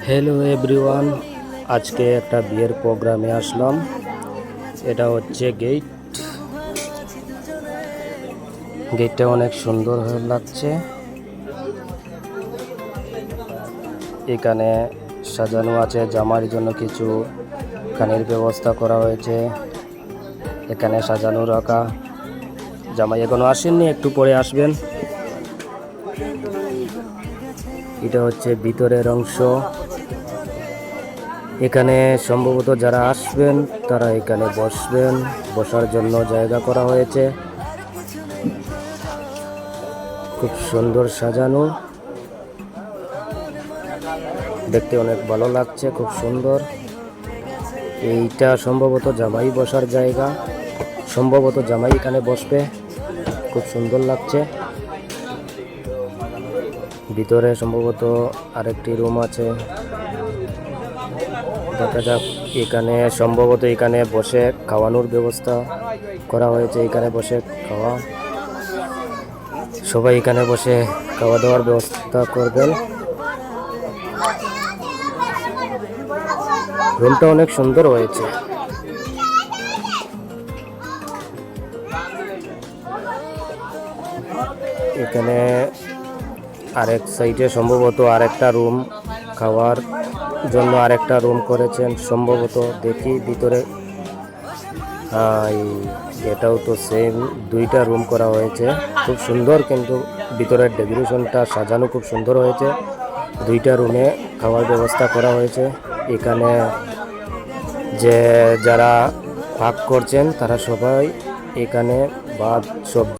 Hello everyone, আজকে একটা বিয়ের প্রোগ্রামে আসলাম। এটা হচ্ছে গেটটা অনেক সুন্দর লাগছে। এখানে সাজানো আছে, জামার জন্য কিছু কানের ব্যবস্থা করা হয়েছে। এখানে সাজানো রাখা, জামাই এখনো আসেননি, একটু পরে আসবেন। এটা হচ্ছে ভিতরের অংশ। এখানে সম্ভবত যারা আসবেন তারা এখানে বসবেন, বসার জন্য জায়গা করা হয়েছে। খুব সুন্দর সাজানো, দেখতে অনেক ভালো লাগছে, খুব সুন্দর। এইটা সম্ভবত জামাই বসার জায়গা, সম্ভবত জামাই এখানে বসবে। খুব সুন্দর লাগছে। ভিতরে সম্ভবত আরেকটি রুম আছে, দেখা যাক। এখানে সম্ভবত এখানে বসে খাওয়ানোর ব্যবস্থা করা হয়েছে। এখানে বসে খাওয়া, সবাই এখানে বসে খাওয়া দাওয়ার ব্যবস্থা করবেন। রুমটা অনেক সুন্দর হয়েছে। এখানে আরেক সাইডে সম্ভবত আরেকটা রুম, খাওয়ার জন্য আরেকটা রুম করেছেন সম্ভবত। দেখি ভিতরে, এটাও তো সেম, দুইটা রুম করা হয়েছে। খুব সুন্দর, কিন্তু ভিতরের ডেকোরেশনটা সাজানো খুব সুন্দর হয়েছে। দুইটা রুমে খাওয়ার ব্যবস্থা করা হয়েছে। এখানে যে যারা ভাগ করছেন তারা সবাই এখানে ভাত সবজি